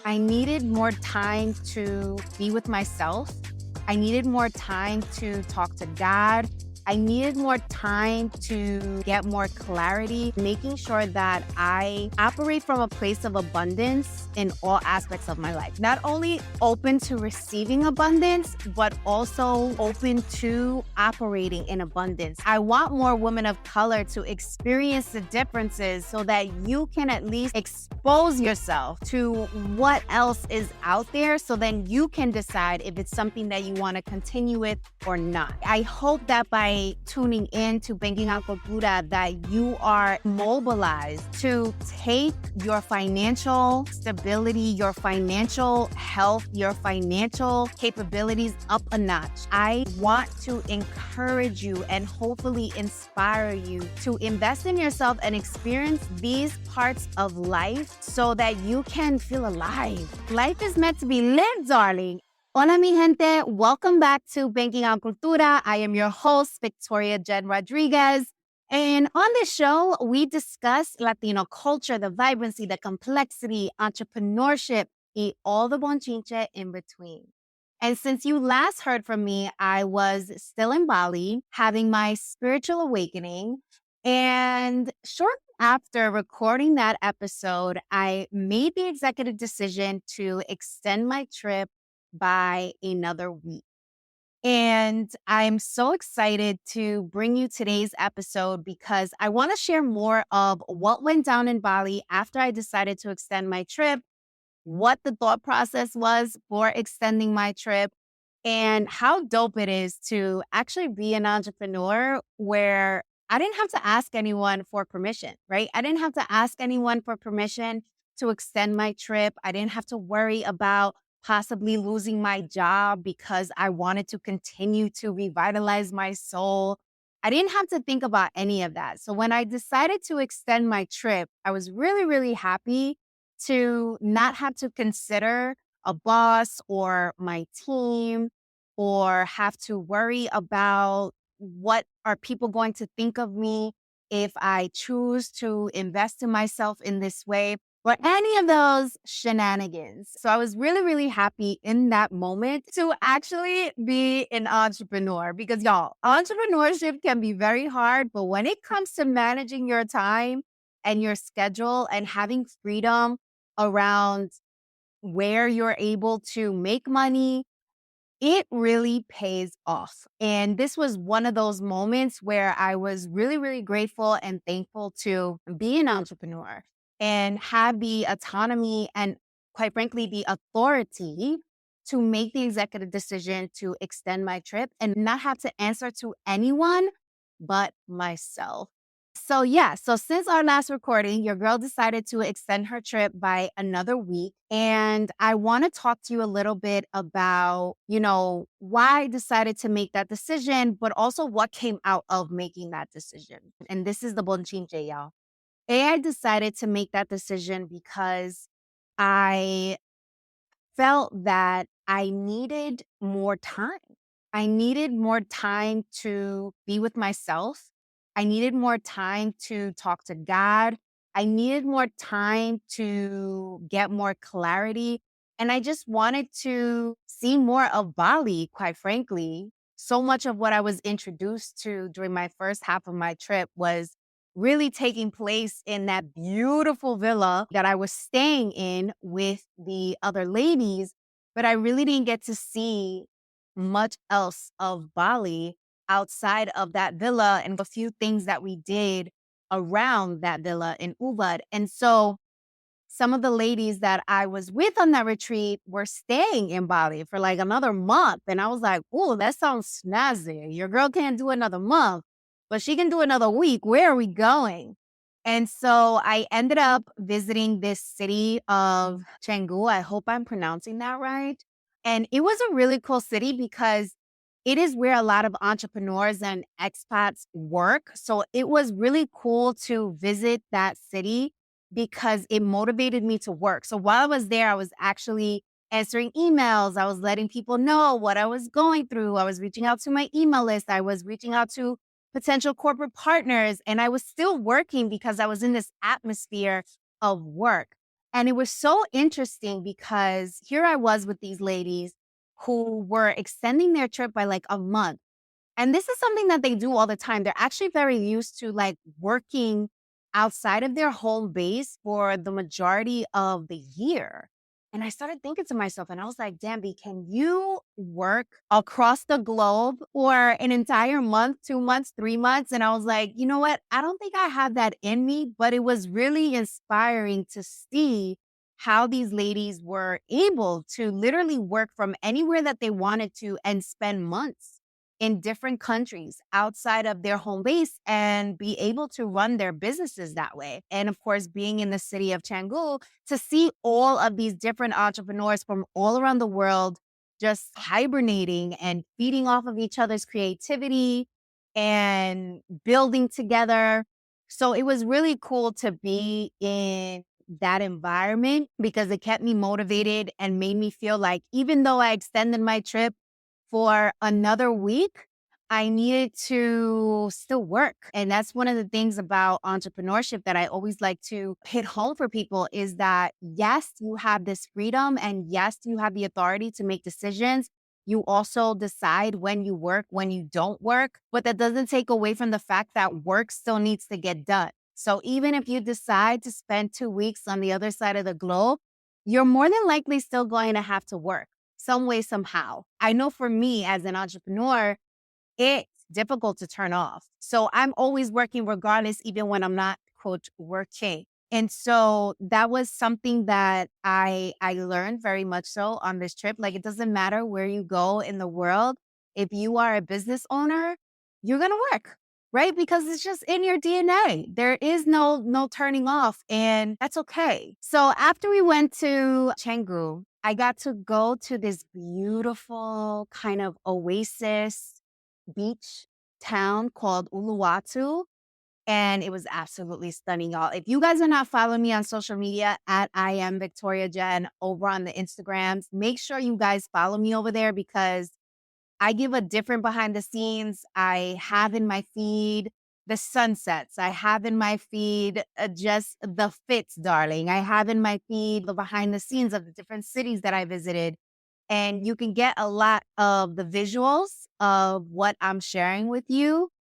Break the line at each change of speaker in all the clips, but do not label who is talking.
I needed more time to be with myself. I needed more time to talk to God. I needed more time to get more clarity, making sure that I operate from a place of abundance in all aspects of my life. Not only open to receiving abundance, but also open to operating in abundance. I want more women of color to experience the differences so that you can at least expose yourself to what else is out there so then you can decide if it's something that you want to continue with or not. I hope that by tuning in to Banking on Cultura that you are mobilized to take your financial stability, your financial health, your financial capabilities up a notch. I want to encourage you and hopefully inspire you to invest in yourself and experience these parts of life so that you can feel alive. Life is meant to be lived, darling. Hola, mi gente. Welcome back to Banking on Cultura. I am your host, Victoria Jenn Rodriguez. And on this show, we discuss Latino culture, the vibrancy, the complexity, entrepreneurship, y all the bonchinche in between. And since you last heard from me, I was still in Bali having my spiritual awakening. And shortly after recording that episode, I made the executive decision to extend my trip by another week. And I'm so excited to bring you today's episode because I want to share more of what went down in Bali after I decided to extend my trip, what the thought process was for extending my trip, and how dope it is to actually be an entrepreneur where I didn't have to ask anyone for permission, right? I didn't have to ask anyone for permission to extend my trip. I didn't have to worry about possibly losing my job because I wanted to continue to revitalize my soul. I didn't have to think about any of that. So when I decided to extend my trip, I was really, really happy to not have to consider a boss or my team or have to worry about what are people going to think of me if I choose to invest in myself in this way or any of those shenanigans. So I was really, really happy in that moment to actually be an entrepreneur because y'all, entrepreneurship can be very hard, but when it comes to managing your time and your schedule and having freedom around where you're able to make money, it really pays off. And this was one of those moments where I was really, really grateful and thankful to be an entrepreneur and have the autonomy and, quite frankly, the authority to make the executive decision to extend my trip and not have to answer to anyone but myself. So since our last recording, your girl decided to extend her trip by another week. And I want to talk to you a little bit about, why I decided to make that decision, but also what came out of making that decision. And this is the bonchinche, y'all. I decided to make that decision because I felt that I needed more time. I needed more time to be with myself. I needed more time to talk to God. I needed more time to get more clarity. And I just wanted to see more of Bali, quite frankly. So much of what I was introduced to during my first half of my trip was really taking place in that beautiful villa that I was staying in with the other ladies, but I really didn't get to see much else of Bali outside of that villa and a few things that we did around that villa in Ubud. And so some of the ladies that I was with on that retreat were staying in Bali for like another month. And I was like, oh, that sounds snazzy. Your girl can't do another month, but she can do another week. Where are we going? And so I ended up visiting this city of Canggu. I hope I'm pronouncing that right. And it was a really cool city because it is where a lot of entrepreneurs and expats work. So it was really cool to visit that city because it motivated me to work. So while I was there, I was actually answering emails. I was letting people know what I was going through. I was reaching out to my email list. I was reaching out to potential corporate partners, and I was still working because I was in this atmosphere of work. And it was so interesting because here I was with these ladies who were extending their trip by like a month. And this is something that they do all the time. They're actually very used to like working outside of their home base for the majority of the year. And I started thinking to myself, and I was like, damn, B, can you work across the globe for an entire month, 2 months, 3 months? And I was like, you know what? I don't think I have that in me, but it was really inspiring to see how these ladies were able to literally work from anywhere that they wanted to and spend months in different countries outside of their home base and be able to run their businesses that way. And of course, being in the city of Canggu, to see all of these different entrepreneurs from all around the world just hibernating and feeding off of each other's creativity and building together. So it was really cool to be in that environment because it kept me motivated and made me feel like even though I extended my trip for another week, I needed to still work. And that's one of the things about entrepreneurship that I always like to hit home for people is that, yes, you have this freedom and yes, you have the authority to make decisions. You also decide when you work, when you don't work, but that doesn't take away from the fact that work still needs to get done. So even if you decide to spend 2 weeks on the other side of the globe, you're more than likely still going to have to work some way, somehow. I know for me as an entrepreneur, it's difficult to turn off. So I'm always working regardless, even when I'm not, quote, working. And so that was something that I learned very much so on this trip. Like, it doesn't matter where you go in the world. If you are a business owner, you're going to work, right? Because it's just in your DNA. There is no turning off, and that's okay. So after we went to Canggu, I got to go to this beautiful kind of oasis beach town called Uluwatu. And it was absolutely stunning, y'all. If you guys are not following me on social media at I am Victoria Jenn over on the Instagrams, make sure you guys follow me over there because I give a different behind the scenes. I have in my feed the sunsets. I have in my feed just the fits, darling. I have in my feed the behind the scenes of the different cities that I visited. And you can get a lot of the visuals of what I'm sharing with you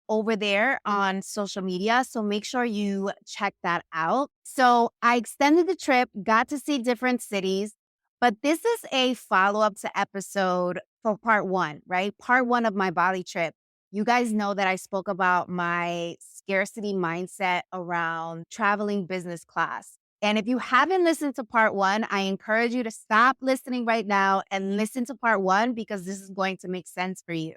over there on social media. So make sure you check that out. So I extended the trip, got to see different cities, but this is a follow up to episode for part one, right? Part one of my Bali trip. You guys know that I spoke about my scarcity mindset around traveling business class. And if you haven't listened to part one, I encourage you to stop listening right now and listen to part one because this is going to make sense for you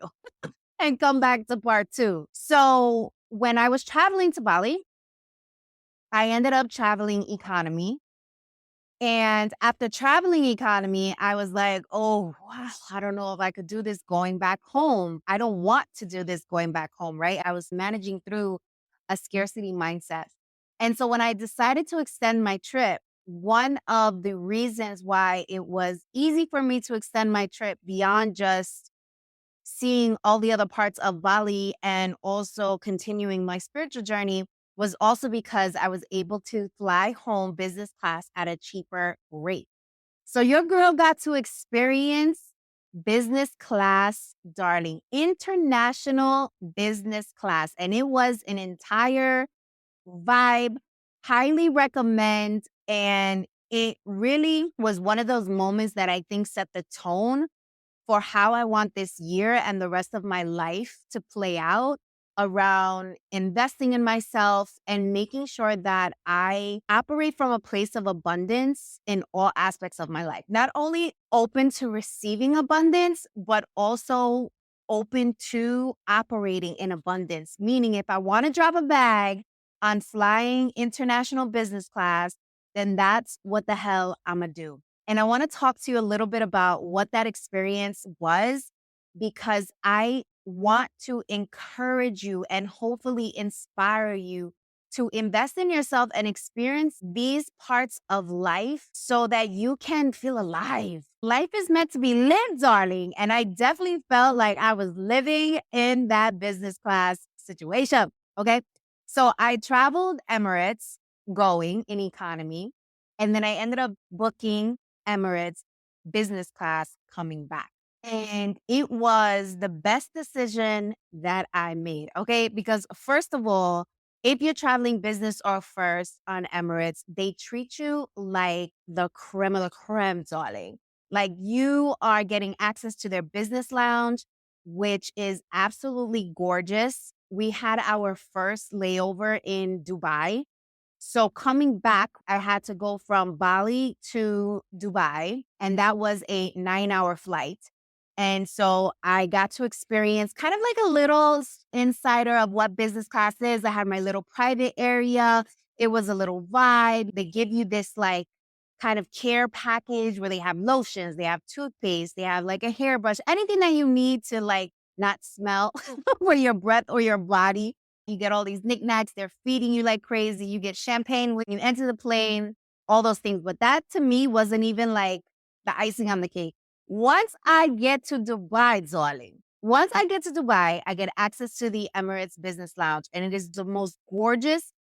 and come back to part two. So when I was traveling to Bali, I ended up traveling economy. And after traveling economy, I was like, oh, wow, I don't know if I could do this going back home. I don't want to do this going back home, right? I was managing through a scarcity mindset. And so when I decided to extend my trip, one of the reasons why it was easy for me to extend my trip beyond just seeing all the other parts of Bali and also continuing my spiritual journey was also because I was able to fly home business class at a cheaper rate. So your girl got to experience business class, darling, international business class. And it was an entire vibe. Highly recommend. And it really was one of those moments that I think set the tone for how I want this year and the rest of my life to play out around investing in myself and making sure that I operate from a place of abundance in all aspects of my life. Not only open to receiving abundance, but also open to operating in abundance. Meaning, if I want to drop a bag on flying international business class, then that's what the hell I'm going to do. And I want to talk to you a little bit about what that experience was, because I want to encourage you and hopefully inspire you to invest in yourself and experience these parts of life so that you can feel alive. Life is meant to be lived, darling. And I definitely felt like I was living in that business class situation. Okay. So I traveled Emirates going in economy. And then I ended up booking Emirates business class coming back. And it was the best decision that I made. Okay. Because first of all, if you're traveling business or first on Emirates, they treat you like the creme of the creme, darling. Like you are getting access to their business lounge, which is absolutely gorgeous. We had our first layover in Dubai. So coming back, I had to go from Bali to Dubai, and that was a 9-hour flight. And so I got to experience kind of like a little insider of what business class is. I had my little private area. It was a little vibe. They give you this like kind of care package where they have lotions, they have toothpaste, they have like a hairbrush, anything that you need to like not smell for your breath or your body. You get all these knickknacks. They're feeding you like crazy. You get champagne when you enter the plane, all those things. But that to me wasn't even like the icing on the cake. Once I get to Dubai, darling, once I get to Dubai, I get access to the Emirates Business Lounge, and it is the most gorgeous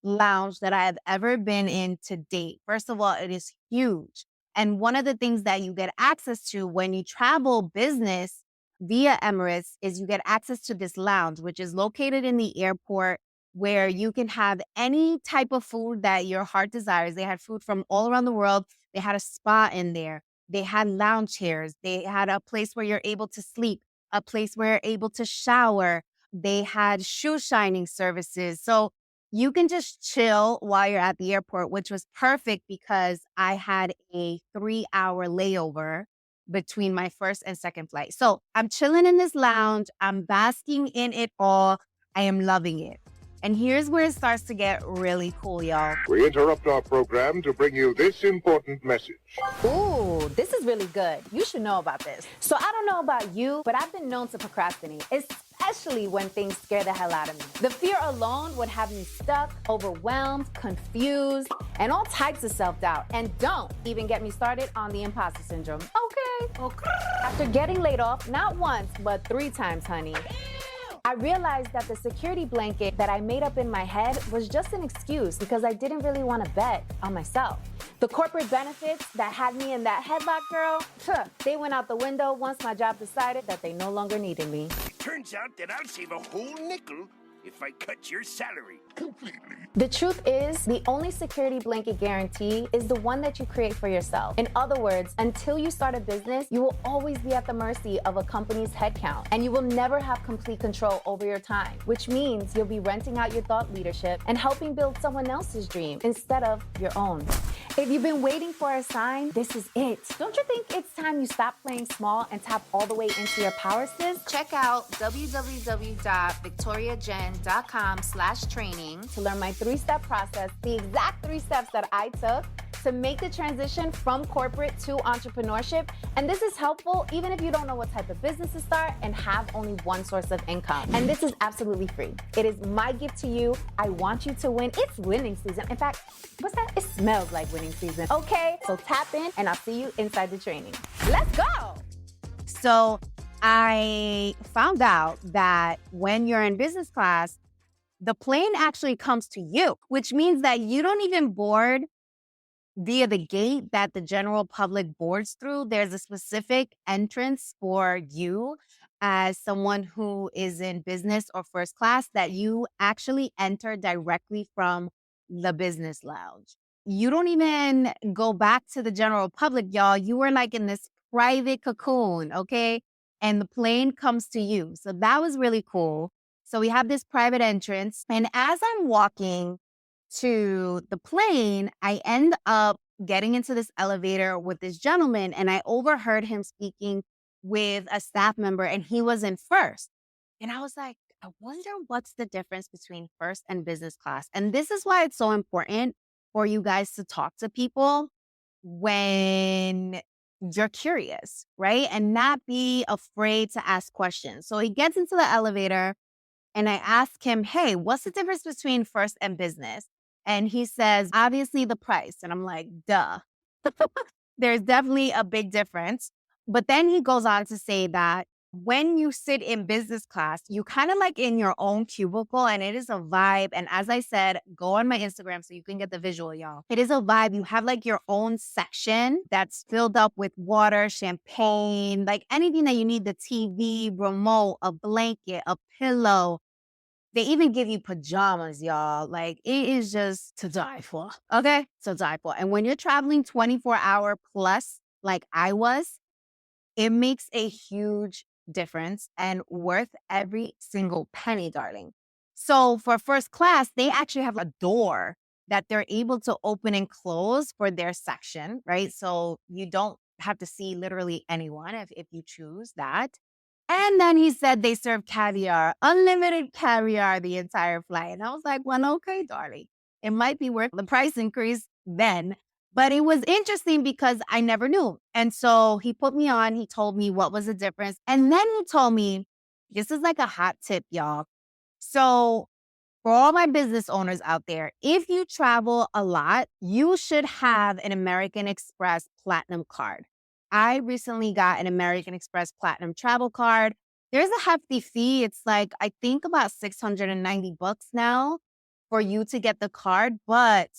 lounge that I have ever been in to date. First of all, it is huge. And one of the things that you get access to when you travel business via Emirates is you get access to this lounge, which is located in the airport where you can have any type of food that your heart desires. They had food from all around the world. They had a spa in there. They had lounge chairs. They had a place where you're able to sleep, a place where you're able to shower. They had shoe shining services. So you can just chill while you're at the airport, which was perfect because I had a 3-hour layover between my first and second flight. So I'm chilling in this lounge. I'm basking in it all. I am loving it. And here's where it starts to get really cool, y'all.
We interrupt our program to bring you this important message.
Ooh, this is really good. You should know about this. So I don't know about you, but I've been known to procrastinate, especially when things scare the hell out of me. The fear alone would have me stuck, overwhelmed, confused, and all types of self-doubt. And don't even get me started on the imposter syndrome. Okay. After getting laid off, not once, but 3 times, honey, I realized that the security blanket that I made up in my head was just an excuse because I didn't really want to bet on myself. The corporate benefits that had me in that headlock, girl, they went out the window once my job decided that they no longer needed me.
Turns out that I'll save a whole nickel if I cut your salary completely.
The truth is, the only security blanket guarantee is the one that you create for yourself. In other words, until you start a business, you will always be at the mercy of a company's headcount, and you will never have complete control over your time, which means you'll be renting out your thought leadership and helping build someone else's dream instead of your own. If you've been waiting for a sign, this is it. Don't you think it's time you stop playing small and tap all the way into your power, sis?
Check out www.victoriajen.com/training
To learn my 3-step process, the exact 3 steps that I took to make the transition from corporate to entrepreneurship. And this is helpful even if you don't know what type of business to start and have only one source of income. And this is absolutely free. It is my gift to you. I want you to win. It's winning season. In fact, what's that? It smells like winning season. Okay, so tap in and I'll see you inside the training. Let's go.
So I found out that when you're in business class, the plane actually comes to you, which means that you don't even board via the gate that the general public boards through. There's a specific entrance for you as someone who is in business or first class that you actually enter directly from the business lounge. You don't even go back to the general public, y'all. You were like in this private cocoon, okay? And the plane comes to you. So that was really cool. So we have this private entrance. And as I'm walking to the plane, I end up getting into this elevator with this gentleman, and I overheard him speaking with a staff member, and he was in first. And I was like, I wonder what's the difference between first and business class. And this is why it's so important for you guys to talk to people when you're curious, right? And not be afraid to ask questions. So he gets into the elevator and I ask him, hey, what's the difference between first and business? And he says, obviously the price. And I'm like, duh. There's definitely a big difference. But then he goes on to say that When you sit in business class, you kind of like in your own cubicle and it is a vibe. And as I said, go on my Instagram so you can get the visual, y'all. It is a vibe. You have like your own section that's filled up with water, champagne, like anything that you need, the TV, remote, a blanket, a pillow. They even give you pajamas, y'all. Like it is just to die for. Okay? To die for. And when you're traveling 24-hour plus, like I was, it makes a huge difference and worth every single penny, darling. So for first class, they actually have a door that they're able to open and close for their section, right? So you don't have to see literally anyone if you choose that. And then he said they serve caviar, unlimited caviar the entire flight. And I was like, well, okay, darling. It might be worth the price increase then. But it was interesting because I never knew. And so he put me on, he told me what was the difference. And then he told me, this is like a hot tip, y'all. So for all my business owners out there, if you travel a lot, you should have an American Express Platinum card. I recently got an American Express Platinum travel card. There's a hefty fee. It's like, I think about $690 now for you to get the card, but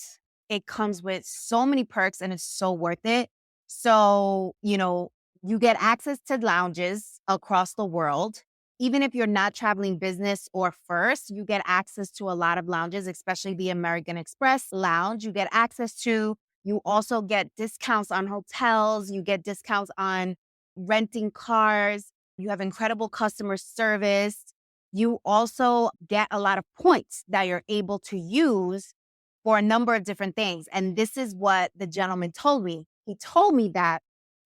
it comes with so many perks and it's so worth it. So, you get access to lounges across the world. Even if you're not traveling business or first, you get access to a lot of lounges, especially the American Express lounge. You get access to, you also get discounts on hotels. You get discounts on renting cars. You have incredible customer service. You also get a lot of points that you're able to use for a number of different things. And this is what the gentleman told me. He told me that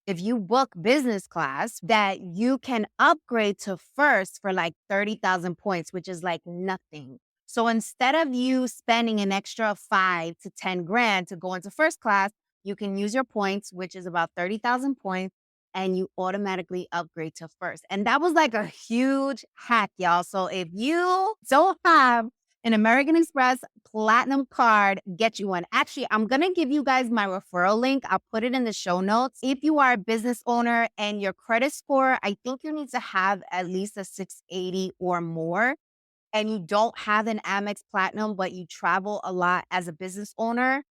if you book business class, that you can upgrade to first for like 30,000 points, which is like nothing. So instead of you spending an extra 5 to 10 grand to go into first class, you can use your points, which is about 30,000 points, and you automatically upgrade to first. And that was like a huge hack, y'all. So if you don't have an American Express Platinum card, get you one. Actually, I'm going to give you guys my referral link. I'll put it in the show notes. If you are a business owner and your credit score, I think you need to have at least a 680 or more, and you don't have an Amex Platinum, but you travel a lot as a business owner,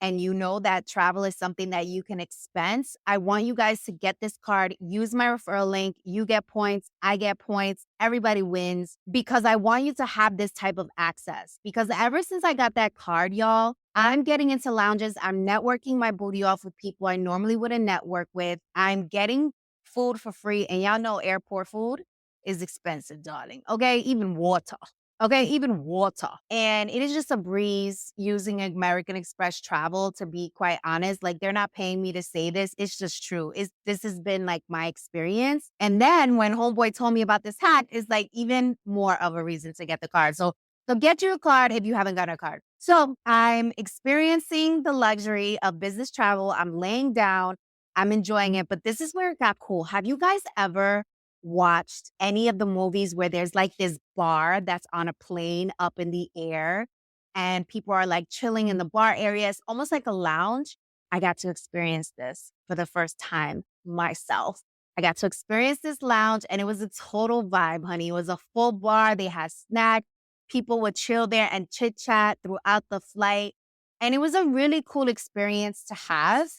and you know that travel is something that you can expense, I want you guys to get this card, use my referral link. You get points, I get points, everybody wins, because I want you to have this type of access. Because ever since I got that card, y'all, I'm getting into lounges. I'm networking my booty off with people I normally wouldn't network with. I'm getting food for free. And y'all know airport food is expensive, darling. Okay, even water. Okay, even water. And it is just a breeze using American Express travel, to be quite honest. Like, they're not paying me to say this. It's just true. This has been like my experience. And then when Homeboy told me about this hack, it's like even more of a reason to get the card. So get you a card if you haven't got a card. So I'm experiencing the luxury of business travel. I'm laying down. I'm enjoying it. But this is where it got cool. Have you guys ever watched any of the movies where there's like this bar that's on a plane up in the air and people are like chilling in the bar area? It's almost like a lounge. I got to experience this for the first time myself. I got to experience this lounge and it was a total vibe, honey. It was a full bar. They had snacks. People would chill there and chit chat throughout the flight. And it was a really cool experience to have.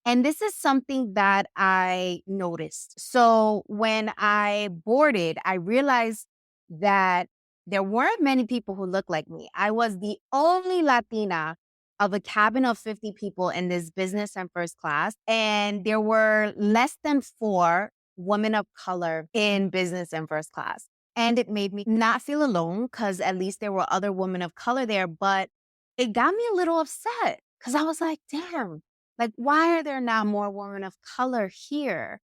And this is something that I noticed. So when I boarded, I realized that there weren't many people who looked like me. I was the only Latina of a cabin of 50 people in this business and first class. And there were less than 4 women of color in business and first class. And it made me not feel alone because at least there were other women of color there. But it got me a little upset because I was like, damn. Like, why are there not more women of color here?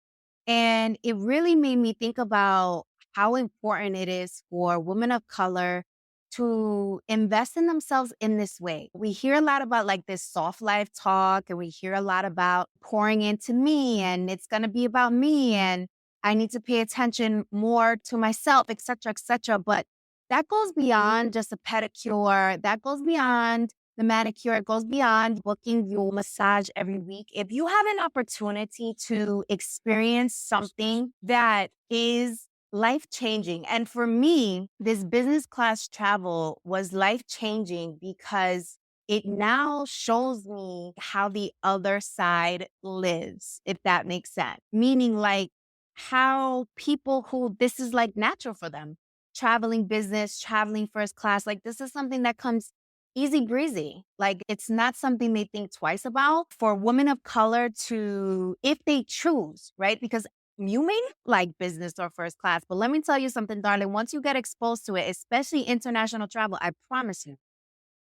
And it really made me think about how important it is for women of color to invest in themselves in this way. We hear a lot about like this soft life talk, and we hear a lot about pouring into me, and it's going to be about me, and I need to pay attention more to myself, et cetera, et cetera. But that goes beyond just a pedicure. That goes beyond the manicure. It goes beyond booking you massage every week. If you have an opportunity to experience something that is life-changing, and for me, this business class travel was life-changing because it now shows me how the other side lives, if that makes sense. Meaning like how people who this is like natural for them, traveling business, traveling first class, like this is something that comes easy breezy. Like it's not something they think twice about for women of color to, if they choose, right? Because you may not like business or first class, but let me tell you something, darling. Once you get exposed to it, especially international travel, I promise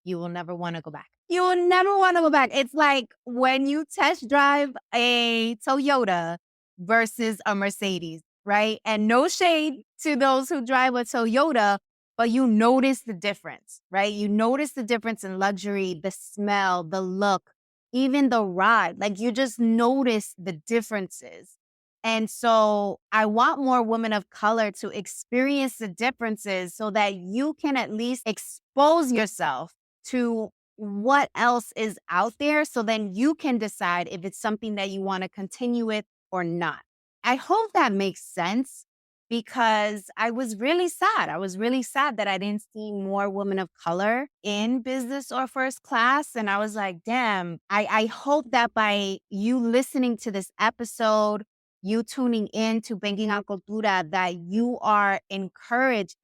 you will never want to go back. You will never want to go back. It's like when you test drive a Toyota versus a Mercedes, right? And no shade to those who drive a Toyota, but you notice the difference, right? You notice the difference in luxury, the smell, the look, even the ride. Like you just notice the differences. And so I want more women of color to experience the differences so that you can at least expose yourself to what else is out there so then you can decide if it's something that you want to continue with or not. I hope that makes sense because I was really sad. I was really sad that I didn't see more women of color in business or first class. And I was like, damn, I hope that by you listening to this episode, you tuning in to Banking on Cultura, that you are encouraged,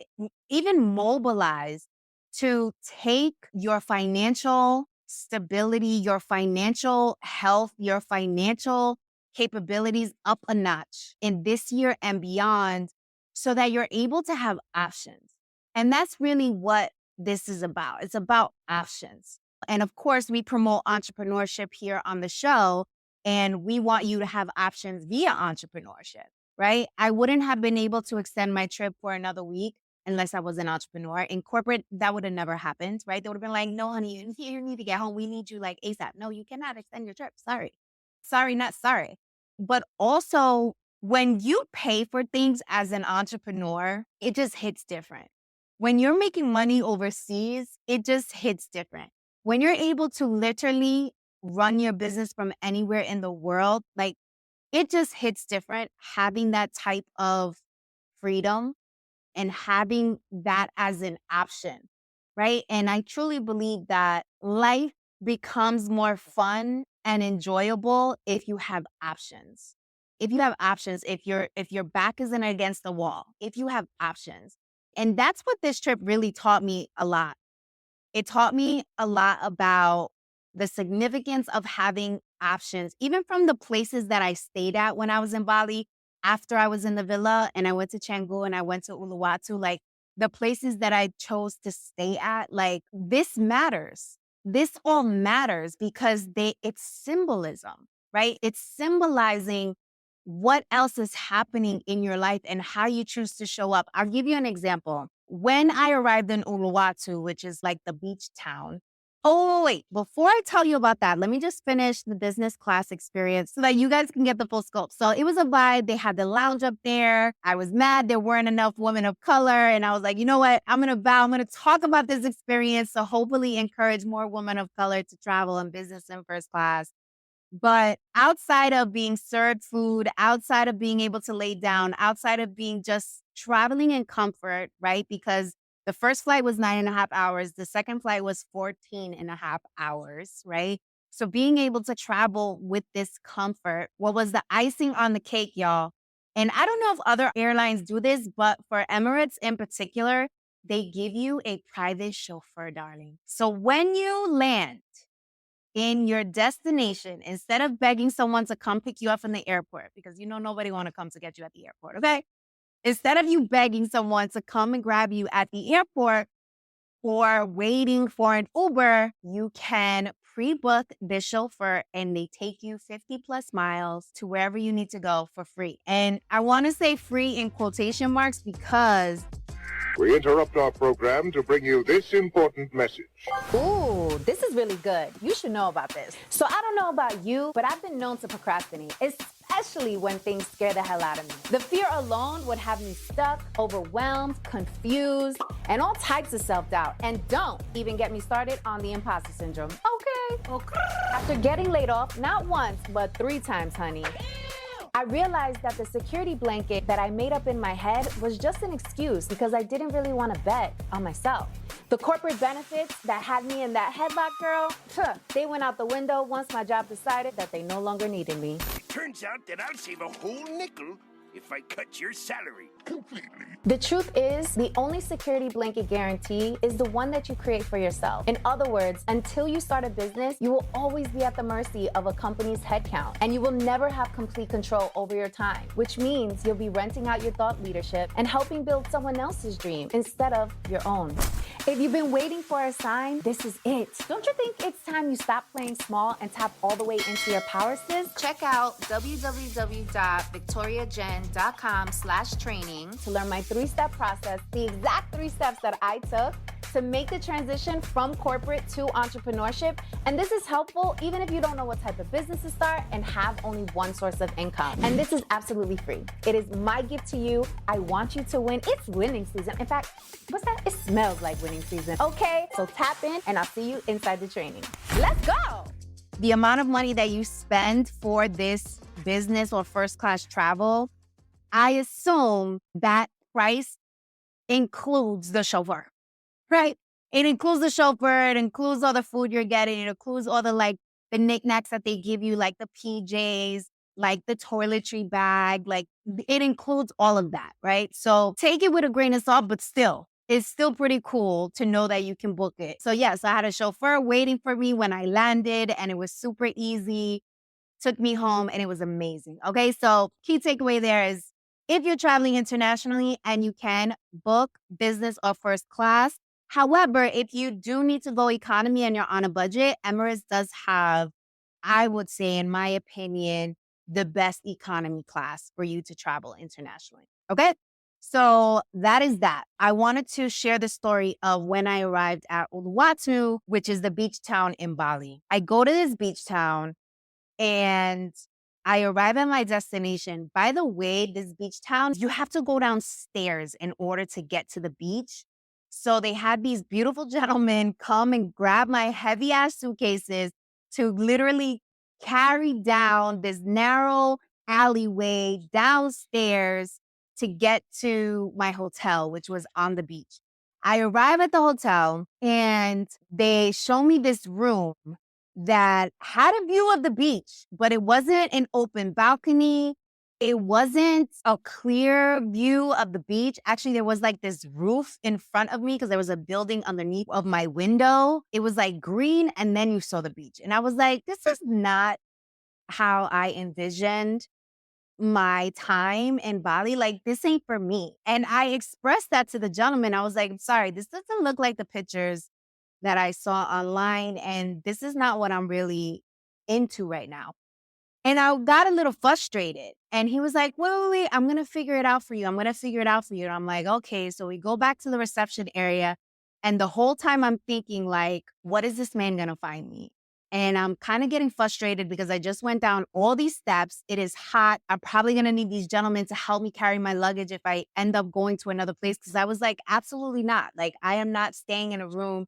even mobilized to take your financial stability, your financial health, your financial capabilities up a notch in this year and beyond so that you're able to have options. And that's really what this is about. It's about options. And of course, we promote entrepreneurship here on the show, and we want you to have options via entrepreneurship, right? I wouldn't have been able to extend my trip for another week unless I was an entrepreneur. In corporate, that would have never happened, right? They would have been like, no, honey, you need to get home. We need you like ASAP. No, you cannot extend your trip. Sorry. Sorry, not sorry. But also, when you pay for things as an entrepreneur, it just hits different. When you're making money overseas, it just hits different. When you're able to literally run your business from anywhere in the world, like it just hits different having that type of freedom and having that as an option, right? And I truly believe that life becomes more fun and enjoyable if you have options. If you have options, if your back isn't against the wall, if you have options. And that's what this trip really taught me a lot. It taught me a lot about the significance of having options, even from the places that I stayed at when I was in Bali, after I was in the villa and I went to Canggu and I went to Uluwatu, like the places that I chose to stay at, like this matters. This all matters because it's symbolism, right? It's symbolizing what else is happening in your life and how you choose to show up. I'll give you an example. When I arrived in Uluwatu, which is like the beach town. Oh, wait, before I tell you about that, let me just finish the business class experience so that you guys can get the full scope. So it was a vibe. They had the lounge up there. I was mad there weren't enough women of color. And I was like, you know what? I'm going to talk about this experience to hopefully encourage more women of color to travel in business and first class. But outside of being served food, outside of being able to lay down, outside of being just traveling in comfort, right? Because the first flight was 9.5 hours. The second flight was 14.5 hours, right? So being able to travel with this comfort, what was the icing on the cake, y'all? And I don't know if other airlines do this, but for Emirates in particular, they give you a private chauffeur, darling. So when you land in your destination, instead of begging someone to come pick you up from the airport, because you know nobody want to come to get you at the airport, okay? Instead of you begging someone to come and grab you at the airport or waiting for an Uber, you can pre-book the chauffeur and they take you 50 plus miles to wherever you need to go for free. And I want to say free in quotation marks because
We interrupt our program to bring you this important message.
Ooh, this is really good. You should know about this. So I don't know about you, but I've been known to procrastinate, especially especially when things scare the hell out of me. The fear alone would have me stuck, overwhelmed, confused, and all types of self-doubt. And don't even get me started on the imposter syndrome. Okay. After getting laid off, not once, but 3 times, honey, I realized that the security blanket that I made up in my head was just an excuse because I didn't really want to bet on myself. The corporate benefits that had me in that headlock, girl, they went out the window once my job decided that they no longer needed me.
Turns out that I'll save a whole nickel if I cut your salary completely.
The truth is, the only security blanket guarantee is the one that you create for yourself. In other words, until you start a business, you will always be at the mercy of a company's headcount, and you will never have complete control over your time, which means you'll be renting out your thought leadership and helping build someone else's dream instead of your own. If you've been waiting for a sign, this is it. Don't you think it's time you stop playing small and tap all the way into your power, sis?
Check out www.victoriajen.com/training
To learn my 3-step process, the exact 3 steps that I took to make the transition from corporate to entrepreneurship. And this is helpful even if you don't know what type of business to start and have only one source of income. And this is absolutely free. It is my gift to you. I want you to win. It's winning season. In fact, what's that? It smells like winning season. Okay, so tap in and I'll see you inside the training. Let's go.
The amount of money that you spend for this business or first-class travel, I assume that price includes the chauffeur, right? It includes the chauffeur, it includes all the food you're getting, it includes all the the knickknacks that they give you, like the PJs, like the toiletry bag, like it includes all of that, right? So take it with a grain of salt, but still, it's still pretty cool to know that you can book it. So yes, I had a chauffeur waiting for me when I landed and it was super easy. Took me home and it was amazing. Okay, so key takeaway there is if you're traveling internationally and you can book business or first class. However, if you do need to go economy and you're on a budget, Emirates does have, I would say, in my opinion, the best economy class for you to travel internationally. Okay, so that is that. I wanted to share the story of when I arrived at Uluwatu, which is the beach town in Bali. I go to this beach town and I arrive at my destination. By the way, this beach town, you have to go downstairs in order to get to the beach. So they had these beautiful gentlemen come and grab my heavy ass suitcases to literally carry down this narrow alleyway downstairs to get to my hotel, which was on the beach. I arrive at the hotel and they show me this room that had a view of the beach, but it wasn't an open balcony. It wasn't a clear view of the beach. Actually, there was like this roof in front of me because there was a building underneath of my window. It was like green and then you saw the beach. And I was like, this is not how I envisioned my time in Bali. Like, this ain't for me. And I expressed that to the gentleman. I was like, I'm sorry, this doesn't look like the pictures that I saw online. And this is not what I'm really into right now. And I got a little frustrated. And he was like, wait, I'm going to figure it out for you. And I'm like, okay. So we go back to the reception area. And the whole time I'm thinking like, what is this man going to find me? And I'm kind of getting frustrated because I just went down all these steps. It is hot. I'm probably going to need these gentlemen to help me carry my luggage if I end up going to another place. Because I was like, absolutely not. Like, I am not staying in a room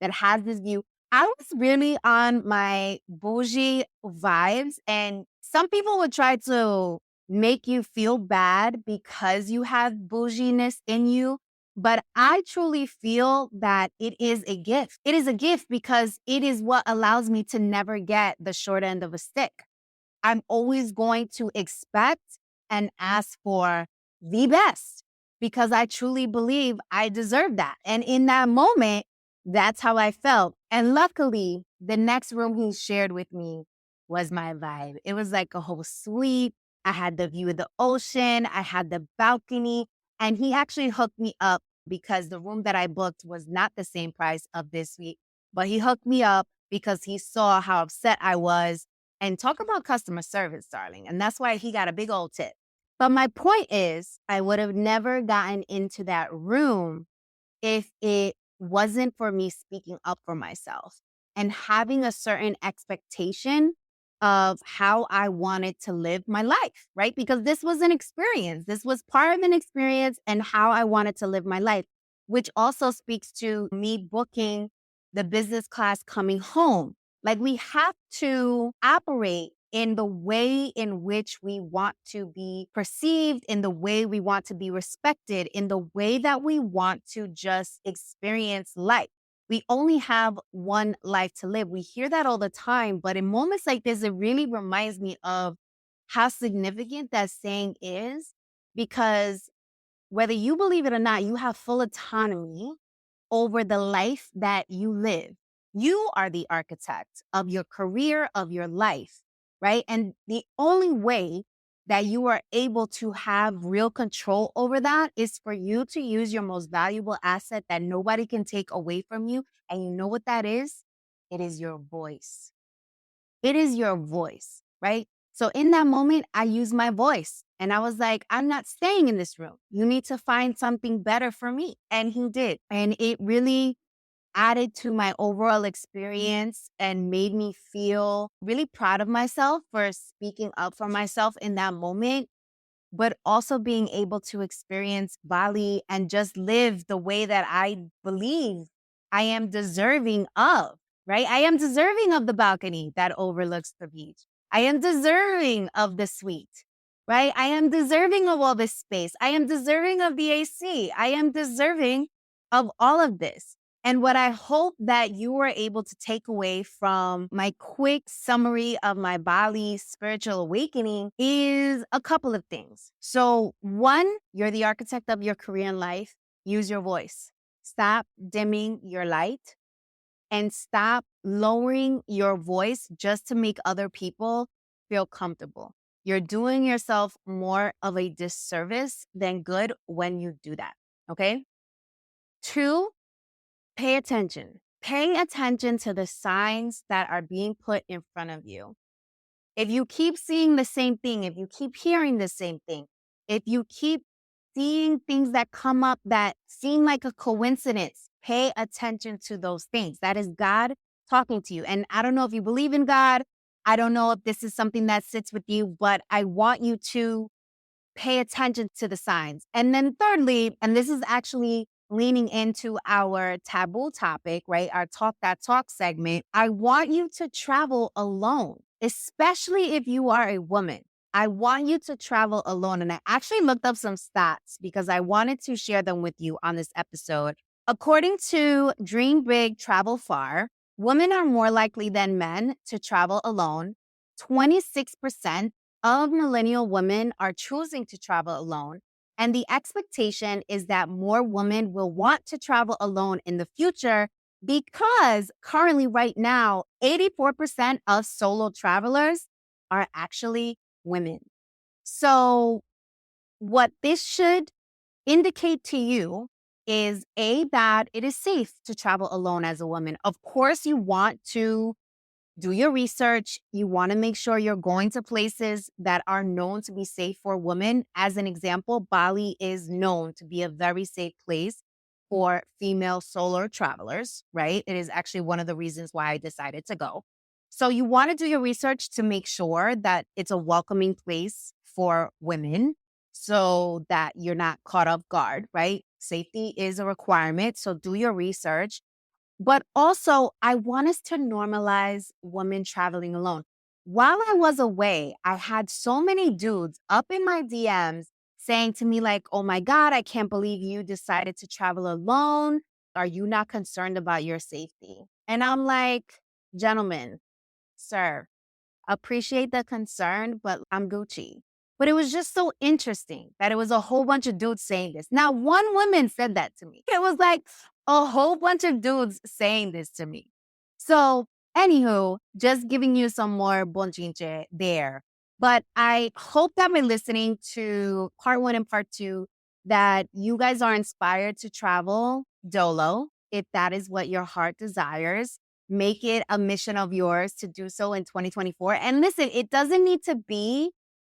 that has this view. I was really on my bougie vibes, and some people would try to make you feel bad because you have bouginess in you. But I truly feel that it is a gift. It is a gift because it is what allows me to never get the short end of a stick. I'm always going to expect and ask for the best because I truly believe I deserve that. And in that moment, that's how I felt. And luckily, the next room he shared with me was my vibe. It was like a whole suite. I had the view of the ocean. I had the balcony. And he actually hooked me up because the room that I booked was not the same price of this suite. But he hooked me up because he saw how upset I was. And talk about customer service, darling. And that's why he got a big old tip. But my point is, I would have never gotten into that room if it wasn't for me speaking up for myself and having a certain expectation of how I wanted to live my life, right? Because this was an experience. This was part of an experience and how I wanted to live my life, which also speaks to me booking the business class coming home. Like we have to operate in the way in which we want to be perceived, in the way we want to be respected, in the way that we want to just experience life. We only have one life to live. We hear that all the time, but in moments like this, it really reminds me of how significant that saying is, because whether you believe it or not, you have full autonomy over the life that you live. You are the architect of your career, of your life, right? And the only way that you are able to have real control over that is for you to use your most valuable asset that nobody can take away from you. And you know what that is? It is your voice. It is your voice, right? So in that moment, I used my voice and I was like, I'm not staying in this room. You need to find something better for me. And he did. And it really added to my overall experience and made me feel really proud of myself for speaking up for myself in that moment, but also being able to experience Bali and just live the way that I believe I am deserving of, right? I am deserving of the balcony that overlooks the beach. I am deserving of the suite, right? I am deserving of all this space. I am deserving of the AC. I am deserving of all of this. And what I hope that you were able to take away from my quick summary of my Bali spiritual awakening is a couple of things. So, one, you're the architect of your career and life. Use your voice. Stop dimming your light and stop lowering your voice just to make other people feel comfortable. You're doing yourself more of a disservice than good when you do that. Okay. Two, pay attention. Pay attention to the signs that are being put in front of you. If you keep seeing the same thing, if you keep hearing the same thing, if you keep seeing things that come up that seem like a coincidence, pay attention to those things. That is God talking to you. And I don't know if you believe in God. I don't know if this is something that sits with you, but I want you to pay attention to the signs. And then thirdly, and this is actually leaning into our taboo topic, right? Our Talk That Talk segment. I want you to travel alone, especially if you are a woman. I want you to travel alone. And I actually looked up some stats because I wanted to share them with you on this episode. According to Dream Big, Travel Far, women are more likely than men to travel alone. 26% of millennial women are choosing to travel alone. And the expectation is that more women will want to travel alone in the future because currently, right now, 84% of solo travelers are actually women. So, what this should indicate to you is A, that it is safe to travel alone as a woman. Of course, you want to do your research. You want to make sure you're going to places that are known to be safe for women. As an example, Bali is known to be a very safe place for female solo travelers, right? It is actually one of the reasons why I decided to go. So you want to do your research to make sure that it's a welcoming place for women so that you're not caught off guard, right? Safety is a requirement. So do your research. But also, I want us to normalize women traveling alone. While I was away, I had so many dudes up in my DMs saying to me, like, oh my God, I can't believe you decided to travel alone. Are you not concerned about your safety? And I'm like, gentlemen, sir, appreciate the concern, but I'm Gucci. But it was just so interesting that it was a whole bunch of dudes saying this. Now, one woman said that to me. It was like a whole bunch of dudes saying this to me. So, anywho, just giving you some more bonchinche there. But I hope that by listening to part one and part two, that you guys are inspired to travel dolo, if that is what your heart desires. Make it a mission of yours to do so in 2024. And listen, it doesn't need to be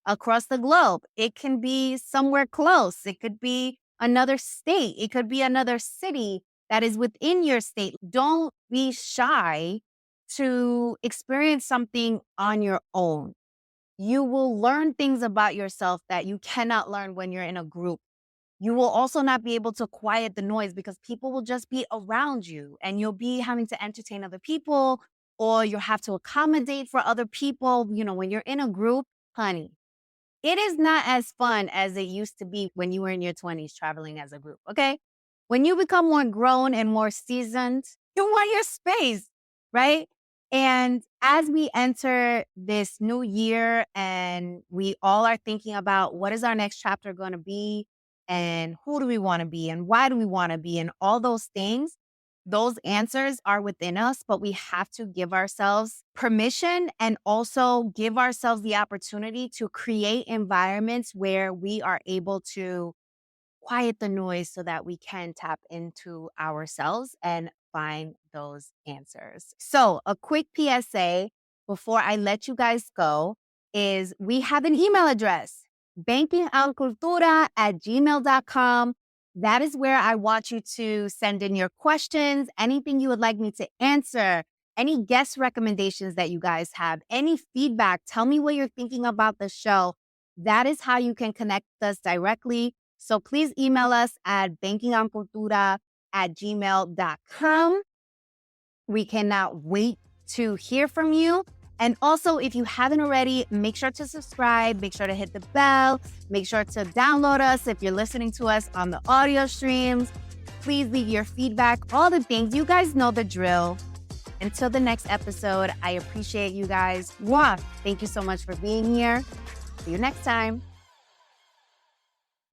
across the globe. It can be somewhere close. It could be another state. It could be another city that is within your state. Don't be shy to experience something on your own. You will learn things about yourself that you cannot learn when you're in a group. You will also not be able to quiet the noise because people will just be around you and you'll be having to entertain other people or you'll have to accommodate for other people. You know, when you're in a group, honey, it is not as fun as it used to be when you were in your 20s traveling as a group, okay? When you become more grown and more seasoned, you want your space, right? And as we enter this new year and we all are thinking about what is our next chapter going to be and who do we want to be and why do we want to be and all those things, those answers are within us, but we have to give ourselves permission and also give ourselves the opportunity to create environments where we are able to quiet the noise so that we can tap into ourselves and find those answers. So, a quick PSA before I let you guys go is we have an email address, bankingoncultura@gmail.com. That is where I want you to send in your questions, anything you would like me to answer, any guest recommendations that you guys have, any feedback. Tell me what you're thinking about the show. That is how you can connect with us directly. So please email us at bankingoncultura@gmail.com. We cannot wait to hear from you. And also, if you haven't already, make sure to subscribe, make sure to hit the bell, make sure to download us if you're listening to us on the audio streams. Please leave your feedback, all the things. You guys know the drill. Until the next episode, I appreciate you guys. Mwah! Thank you so much for being here. See you next time.